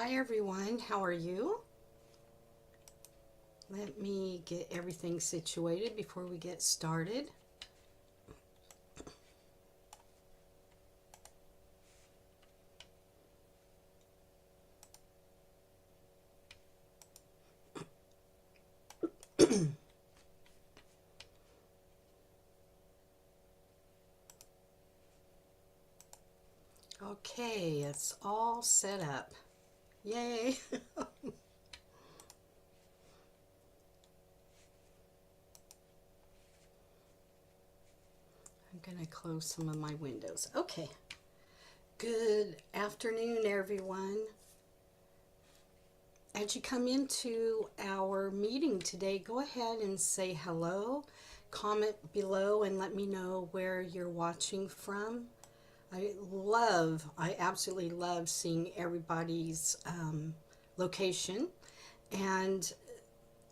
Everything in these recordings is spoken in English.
Hi everyone, how are you? Let me get everything situated before we get started. Okay, it's all set up. Yay! I'm going to close some of my windows. Okay, good afternoon everyone. As you come into our meeting today, go ahead and say hello. Comment below and let me know where you're watching from. I absolutely love seeing everybody's location. And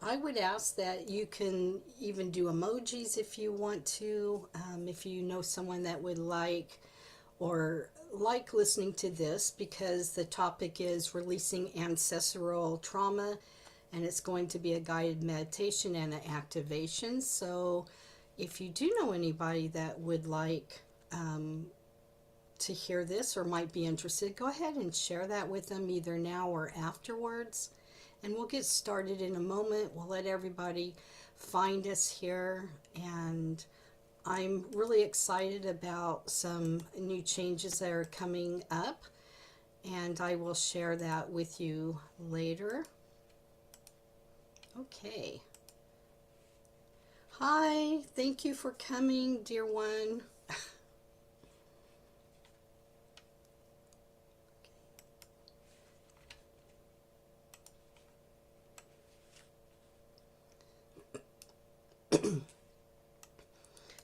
I would ask that you can even do emojis if you want to, if you know someone that would like listening to this, because the topic is releasing ancestral trauma and it's going to be a guided meditation and an activation. So if you do know anybody that would like to hear this or might be interested, go ahead and share that with them either now or afterwards. And we'll get started in a moment. We'll let everybody find us here. And I'm really excited about some new changes that are coming up. And I will share that with you later. Okay. Hi, thank you for coming, dear one.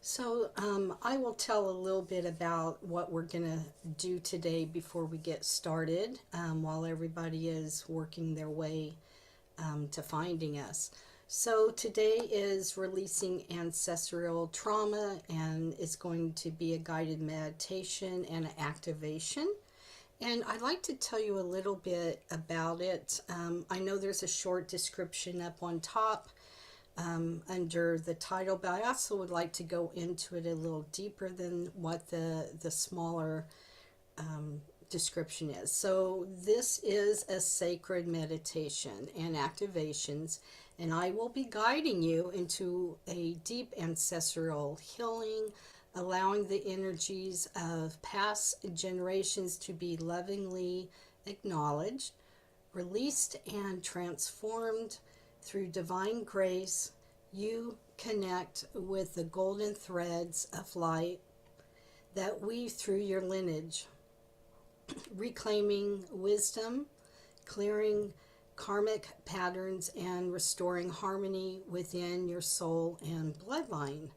So I will tell a little bit about what we're going to do today before we get started, while everybody is working their way to finding us. So today is releasing ancestral trauma, and it's going to be a guided meditation and an activation. And I'd like to tell you a little bit about it. I know there's a short description up on top under the title, but I also would like to go into it a little deeper than what the smaller description is. So this is a sacred meditation and activations, and I will be guiding you into a deep ancestral healing, allowing the energies of past generations to be lovingly acknowledged, released, and transformed. Through divine grace, you connect with the golden threads of light that weave through your lineage, reclaiming wisdom, clearing karmic patterns, and restoring harmony within your soul and bloodline.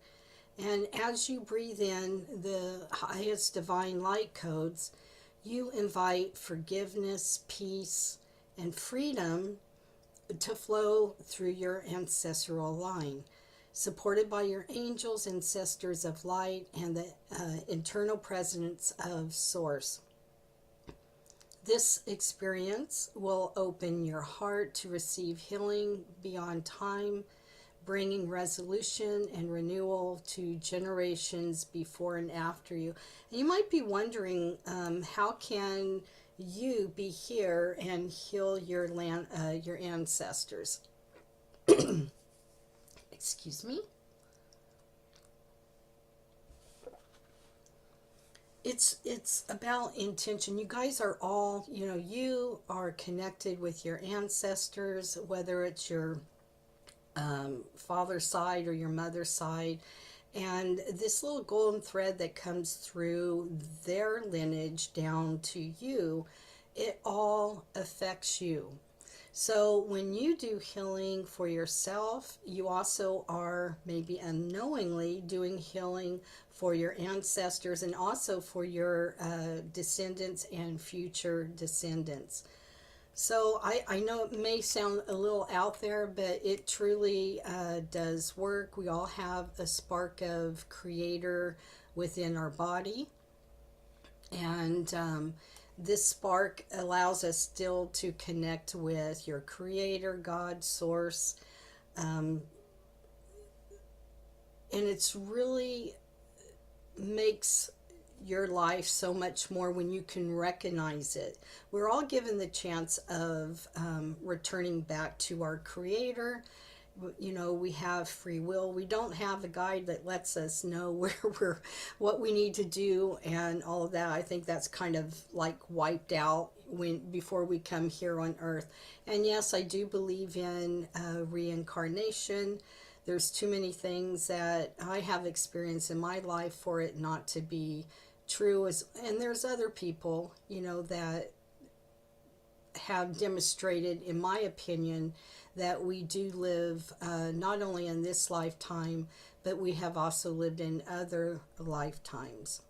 And as you breathe in the highest divine light codes, you invite forgiveness, peace, and freedom to flow through your ancestral line, supported by your angels and sisters of light and the internal presence of Source. This experience will open your heart to receive healing beyond time, bringing resolution and renewal to generations before and after you. And you might be wondering, how can you be here and heal your ancestors? Excuse me. It's about intention. You guys are all, you are connected with your ancestors, whether it's your father's side or your mother's side. And this little golden thread that comes through their lineage down to you, it all affects you. So when you do healing for yourself, you also are maybe unknowingly doing healing for your ancestors and also for your descendants and future descendants. So I know it may sound a little out there, but it truly does work. We all have a spark of creator within our body. And This spark allows us still to connect with your creator, God, source. Um, and it's really makes your life so much more when you can recognize it. We're all given the chance of returning back to our creator. You know, we have free will. We don't have a guide that lets us know where we're, what we need to do and all of that. I think that's kind of like wiped out when before we come here on earth. And yes, I do believe in reincarnation. There's too many things that I have experienced in my life for it not to be true. And there's other people, you know, that have demonstrated, in my opinion, that we do live not only in this lifetime, but we have also lived in other lifetimes.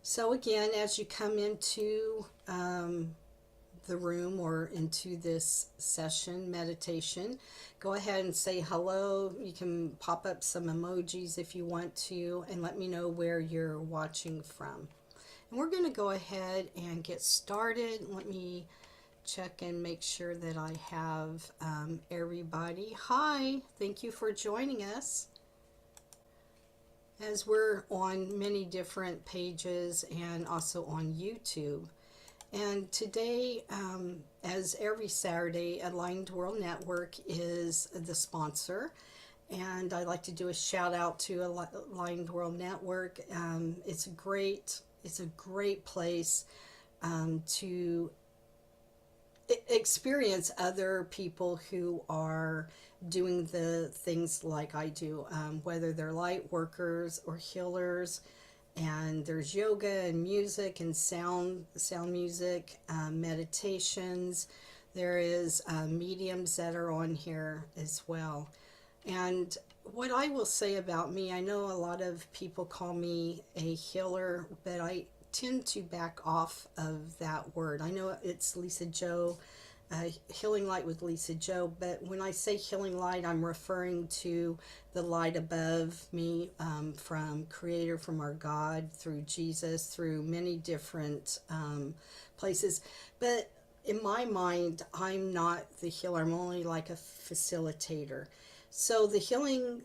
So again, as you come into the room or into this session meditation, go ahead and say hello. You can pop up some emojis if you want to, and let me know where you're watching from. And we're going to go ahead and get started. Let me check and make sure that I have everybody. Hi, thank you for joining us, as we're on many different pages and also on YouTube. And today, as every Saturday, Aligned World Network is the sponsor. And I'd like to do a shout out to Aligned World Network. It's a great place to experience other people who are doing the things like I do, whether they're light workers or healers. And there's yoga and music and sound music, meditations. There is mediums that are on here as well. And what I will say about me, I know a lot of people call me a healer, but I tend to back off of that word. I know it's Lisa Joe, Healing Light with Lisa Joe, but when I say healing light, I'm referring to the light above me, from Creator, from our God, through Jesus, through many different places. But in my mind, I'm not the healer. I'm only like a facilitator. So the healing,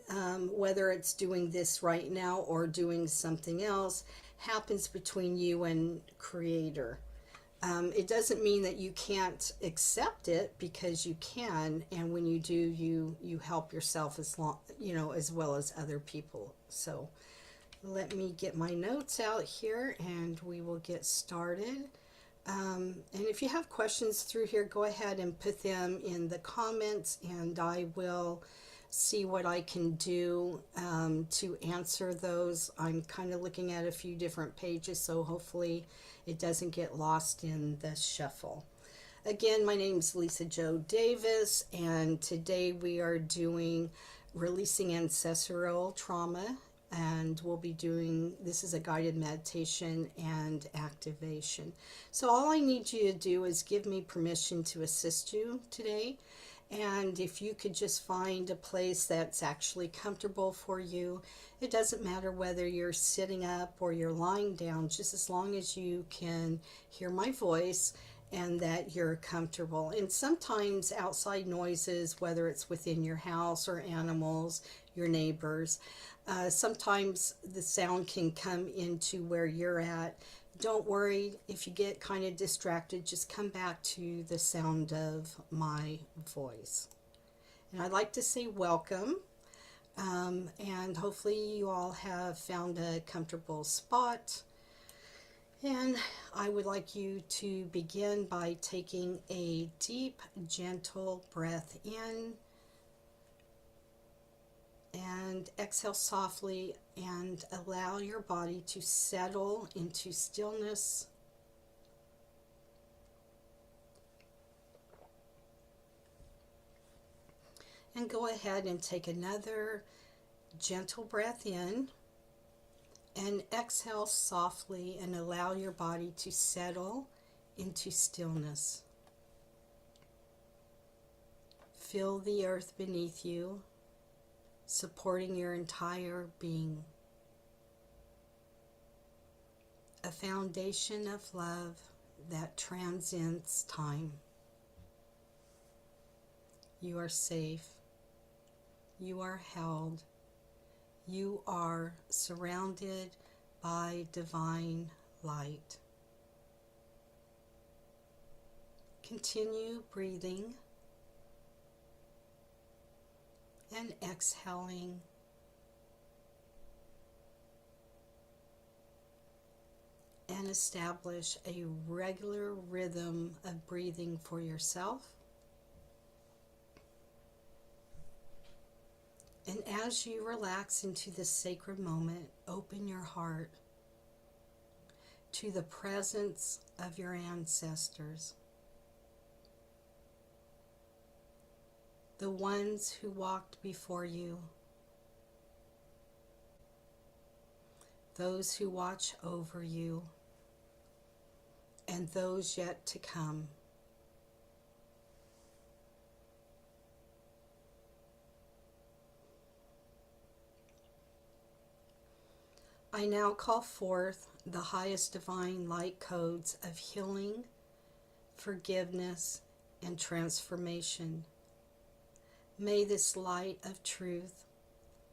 whether it's doing this right now or doing something else, happens between you and Creator. It doesn't mean that you can't accept it, because you can, and when you do, you help yourself as long, you know, as well as other people. So let me get my notes out here and we will get started. And if you have questions through here, go ahead and put them in the comments, and I will see what I can do to answer those. I'm kind of looking at a few different pages, so hopefully it doesn't get lost in the shuffle. Again, my name is Lisa Joe Davis, and today we are doing releasing ancestral trauma, and we'll be doing, this is a guided meditation and activation. So all I need you to do is give me permission to assist you today. And if you could just find a place that's actually comfortable for you, it doesn't matter whether you're sitting up or you're lying down, just as long as you can hear my voice and that you're comfortable. And sometimes outside noises, whether it's within your house or animals, your neighbors, sometimes the sound can come into where you're at. Don't worry if you get kind of distracted, just come back to the sound of my voice. And I'd like to say welcome, and hopefully you all have found a comfortable spot. And I would like you to begin by taking a deep, gentle breath in, and exhale softly, and allow your body to settle into stillness. And go ahead and take another gentle breath in, and exhale softly, and allow your body to settle into stillness. Feel the earth beneath you, supporting your entire being. A foundation of love that transcends time. You are safe. You are held. You are surrounded by divine light. Continue breathing and exhaling. And establish a regular rhythm of breathing for yourself. And as you relax into this sacred moment, open your heart to the presence of your ancestors, the ones who walked before you, those who watch over you, and those yet to come. I now call forth the highest divine light codes of healing, forgiveness, and transformation. May this light of truth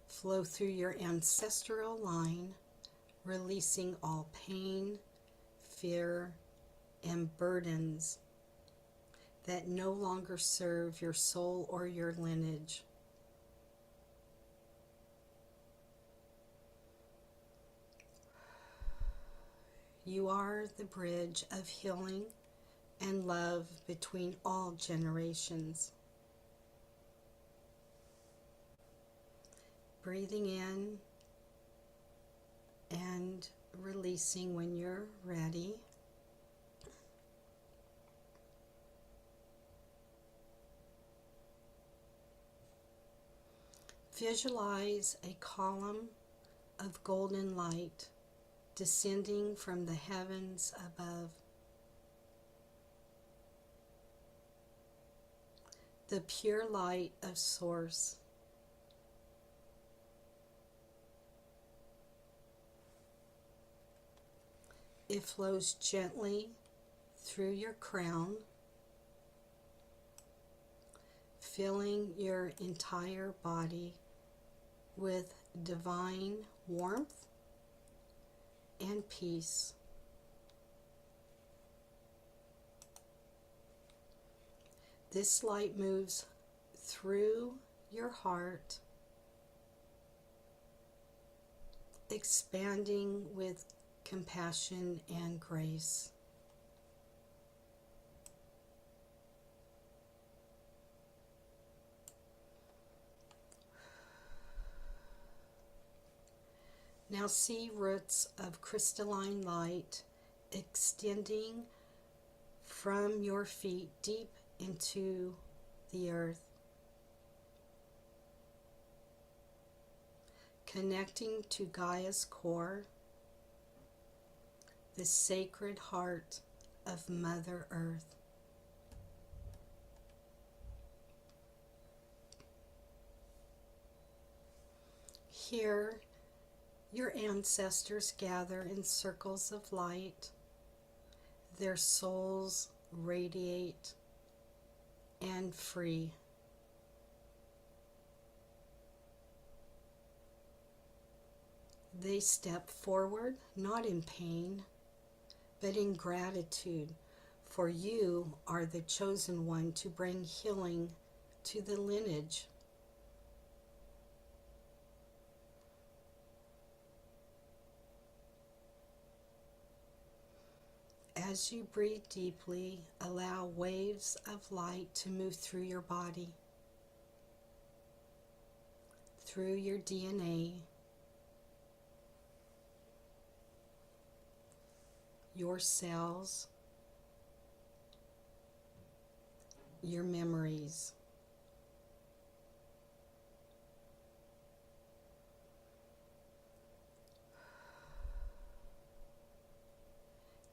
flow through your ancestral line, releasing all pain, fear, and burdens that no longer serve your soul or your lineage. You are the bridge of healing and love between all generations. Breathing in and releasing when you're ready. Visualize a column of golden light descending from the heavens above. The pure light of Source. It flows gently through your crown, filling your entire body with divine warmth and peace. This light moves through your heart, expanding with compassion and grace. Now see roots of crystalline light extending from your feet deep into the earth, connecting to Gaia's core, the sacred heart of Mother Earth. Here, your ancestors gather in circles of light. Their souls radiate and free. They step forward, not in pain, but in gratitude, for you are the chosen one to bring healing to the lineage. As you breathe deeply, allow waves of light to move through your body, through your DNA, your cells, your memories.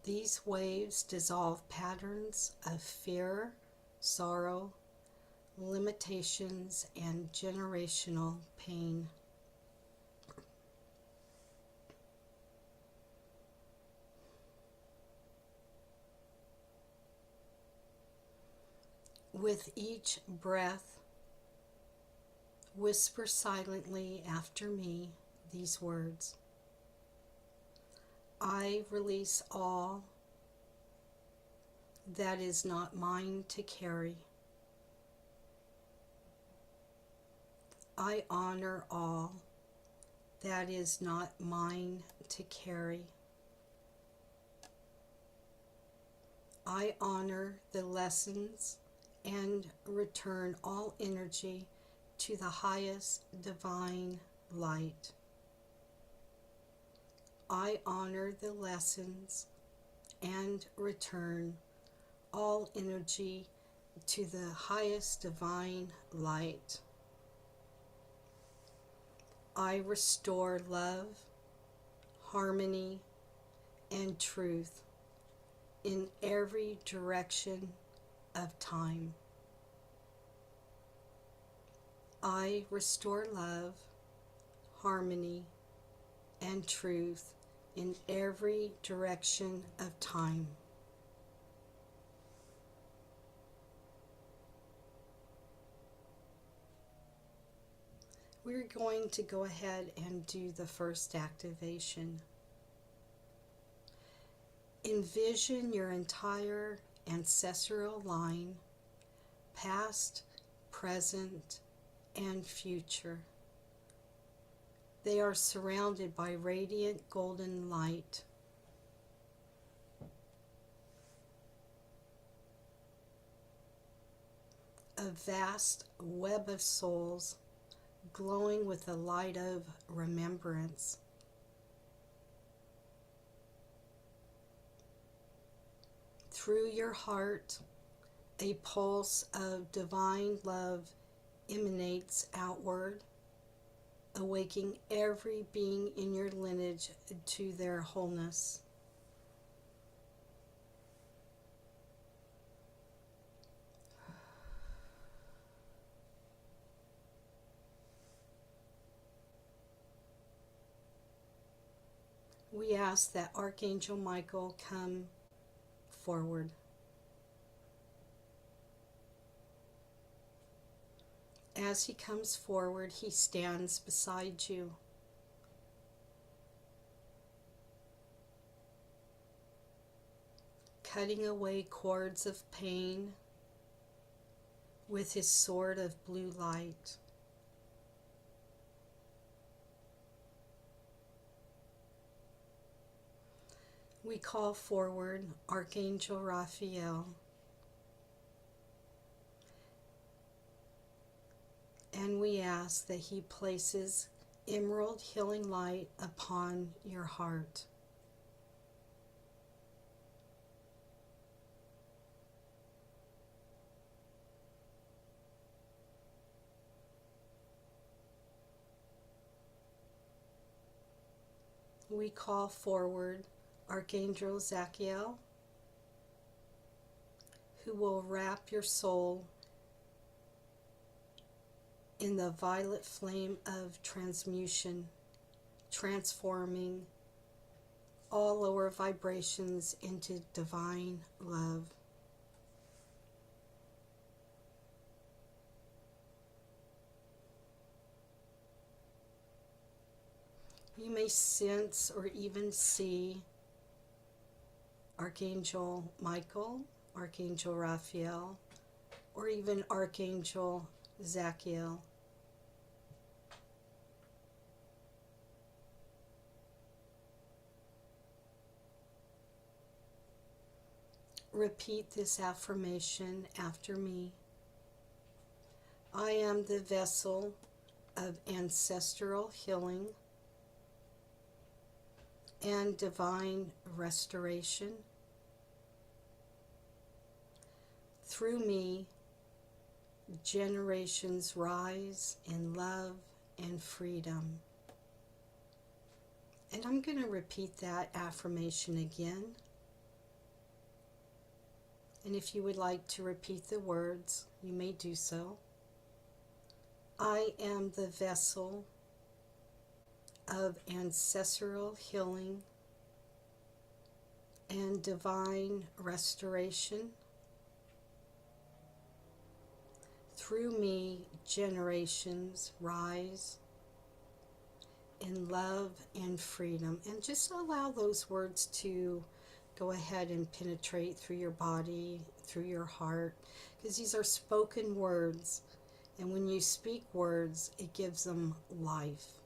These waves dissolve patterns of fear, sorrow, limitations, and generational pain. With each breath, whisper silently after me these words. I release all that is not mine to carry. I honor all that is not mine to carry. I honor the lessons and return all energy to the highest divine light. I honor the lessons and return all energy to the highest divine light. I restore love, harmony, and truth in every direction of time. I restore love, harmony, and truth in every direction of time. We're going to go ahead and do the first activation. Envision your entire ancestral line, past, present, and future. They are surrounded by radiant golden light. A vast web of souls glowing with the light of remembrance. Through your heart, a pulse of divine love emanates outward, awakening every being in your lineage to their wholeness. We ask that Archangel Michael come forward. As he comes forward, he stands beside you. Cutting away cords of pain with his sword of blue light. We call forward Archangel Raphael, and we ask that he places emerald healing light upon your heart. We call forward Archangel Zachiel, who will wrap your soul in the violet flame of transmutation, transforming all lower vibrations into divine love. You may sense or even see Archangel Michael, Archangel Raphael, or even Archangel Zachiel. Repeat this affirmation after me. I am the vessel of ancestral healing and divine restoration. Through me, generations rise in love and freedom. And I'm going to repeat that affirmation again. And if you would like to repeat the words, you may do so. I am the vessel of ancestral healing and divine restoration. through me generations rise in love and freedom. And just allow those words to go ahead and penetrate through your body, through your heart, because these are spoken words. And when you speak words, it gives them life.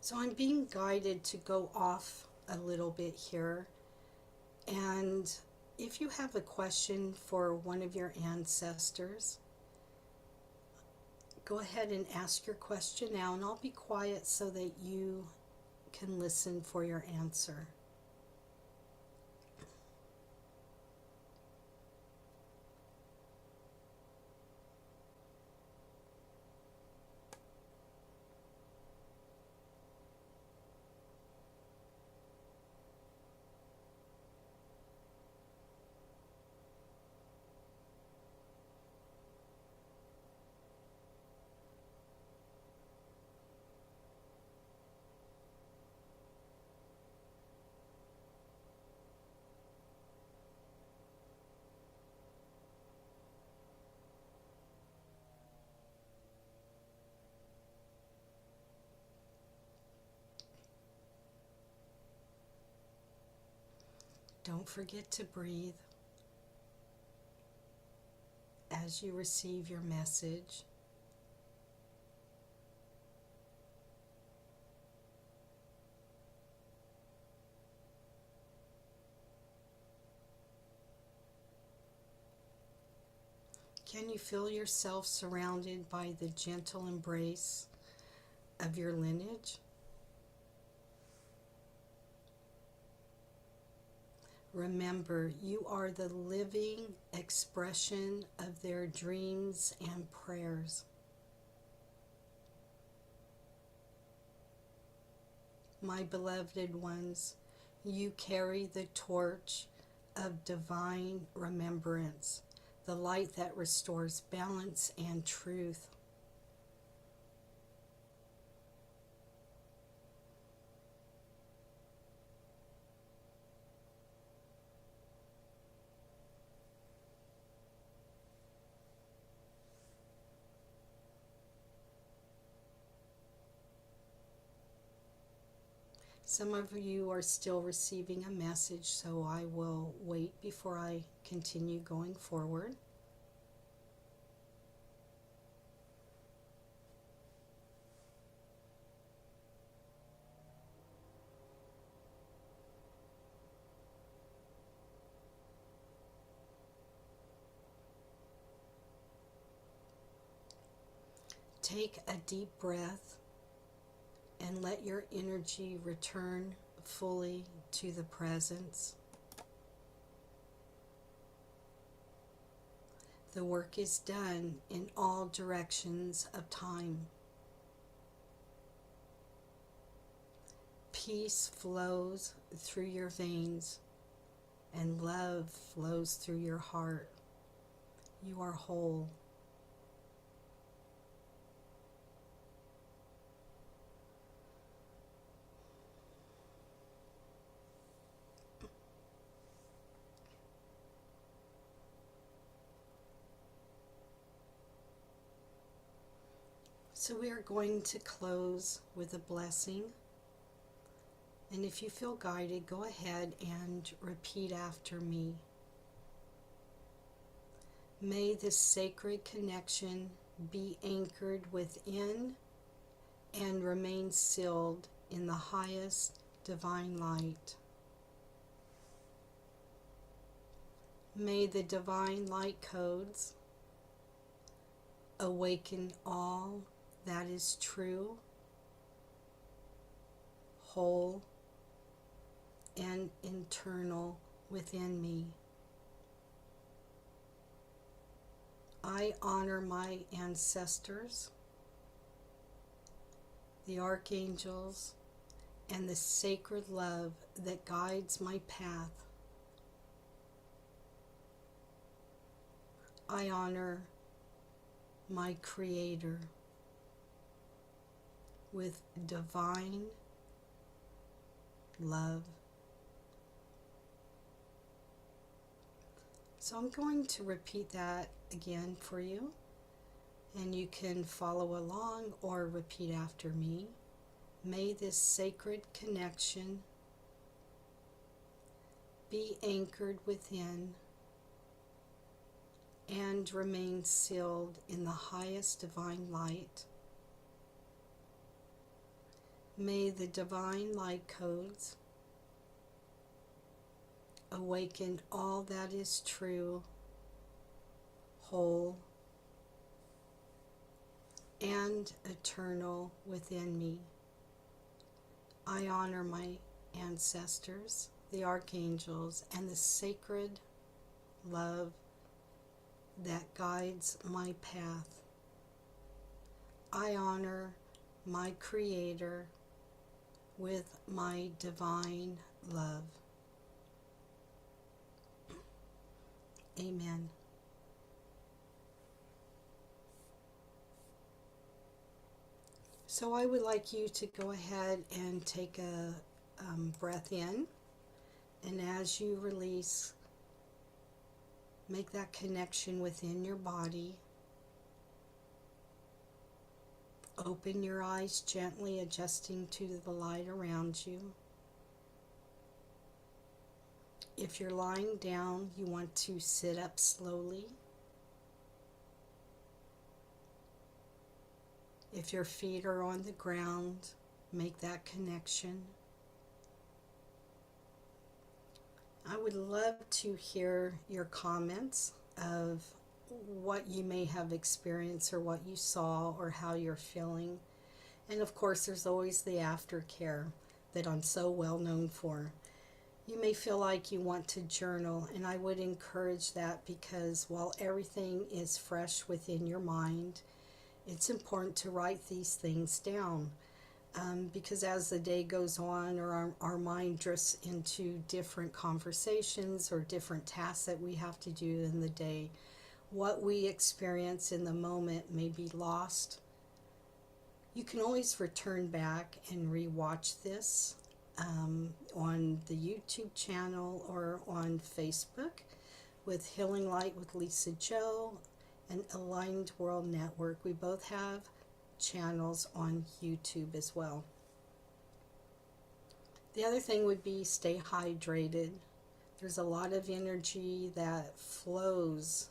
So I'm being guided to go off a little bit here. And if you have a question for one of your ancestors, go ahead and ask your question now, and I'll be quiet so that you can listen for your answer. Don't forget to breathe as you receive your message. Can you feel yourself surrounded by the gentle embrace of your lineage? Remember, you are the living expression of their dreams and prayers. My beloved ones, you carry the torch of divine remembrance, the light that restores balance and truth. Some of you are still receiving a message, so I will wait before I continue going forward. Take a deep breath and let your energy return fully to the presence. The work is done in all directions of time. Peace flows through your veins and love flows through your heart. You are whole. So we are going to close with a blessing. And if you feel guided, go ahead and repeat after me. May this sacred connection be anchored within and remain sealed in the highest divine light. May the divine light codes awaken all that is true, whole, and internal within me. I honor my ancestors, the archangels, and the sacred love that guides my path. I honor my Creator with divine love. So I'm going to repeat that again for you, and you can follow along or repeat after me. May this sacred connection be anchored within and remain sealed in the highest divine light. May the divine light codes awaken all that is true, whole, and eternal within me. I honor my ancestors, the archangels, and the sacred love that guides my path. I honor my Creator with my divine love. Amen. So I would like you to go ahead and take a breath in, and as you release, make that connection within your body. Open your eyes gently, adjusting to the light around you. If you're lying down, you want to sit up slowly. If your feet are on the ground, make that connection. I would love to hear your comments of what you may have experienced or what you saw or how you're feeling. And of course, there's always the aftercare that I'm so well known for. You may feel like you want to journal, and I would encourage that, because while everything is fresh within your mind, it's important to write these things down. Because as the day goes on, or our mind drifts into different conversations or different tasks that we have to do in the day, what we experience in the moment may be lost. You can always return back and rewatch this on the YouTube channel or on Facebook with Healing Light with Lisa Jo and Aligned World Network. We both have channels on YouTube as well. The other thing would be stay hydrated. There's a lot of energy that flows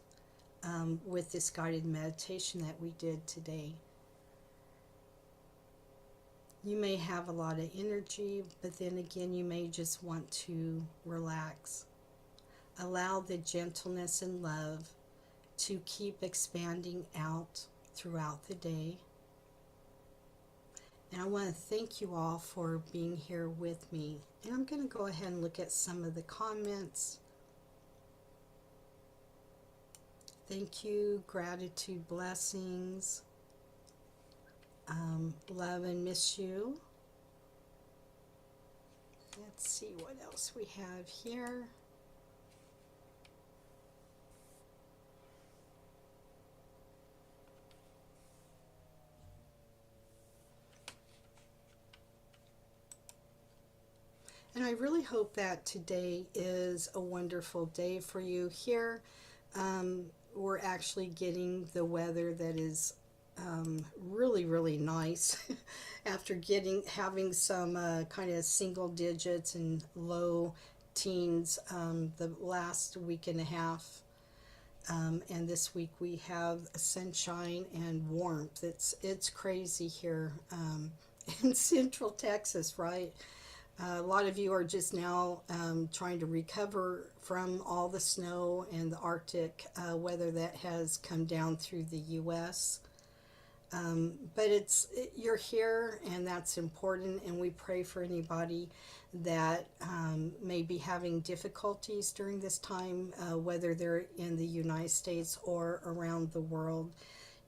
with this guided meditation that we did today. You may have a lot of energy, but then again, you may just want to relax. Allow the gentleness and love to keep expanding out throughout the day. And I want to thank you all for being here with me. And I'm going to go ahead and look at some of the comments. Thank you, gratitude, blessings, love and miss you. Let's see what else we have here. And I really hope that today is a wonderful day for you. Here, we're actually getting the weather that is really, really nice after having some kind of single digits and low teens the last week and a half. And this week we have sunshine and warmth. It's crazy here in Central Texas, right? A lot of you are just now trying to recover from all the snow and the Arctic weather that has come down through the U.S. But you're here, and that's important, and we pray for anybody that may be having difficulties during this time, whether they're in the United States or around the world.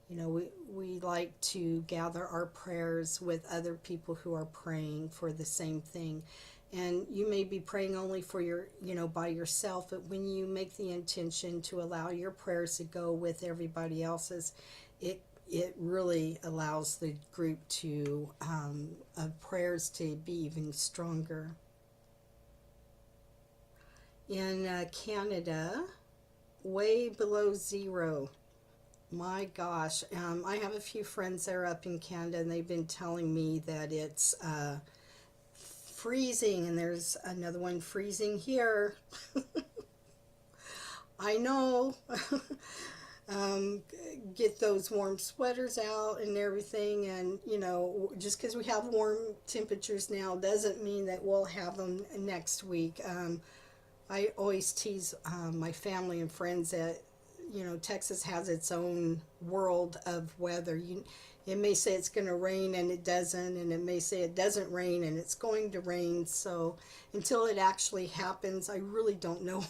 You know, we like to gather our prayers with other people who are praying for the same thing. And you may be praying only for your, by yourself, but when you make the intention to allow your prayers to go with everybody else's, it really allows the group to of prayers to be even stronger. In Canada, way below zero. My gosh, I have a few friends that are up in Canada, and they've been telling me that it's freezing, and there's another one freezing here. I know. um, get those warm sweaters out and everything, and just because we have warm temperatures now doesn't mean that we'll have them next week. I always tease my family and friends that Texas has its own world of weather. It may say it's going to rain and it doesn't, and it may say it doesn't rain and it's going to rain. So until it actually happens, I really don't know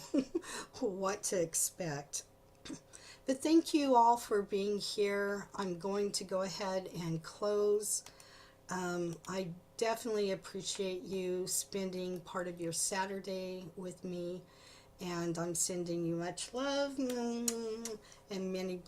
what to expect. But thank you all for being here. I'm going to go ahead and close. I definitely appreciate you spending part of your Saturday with me, and I'm sending you much love and many blessings.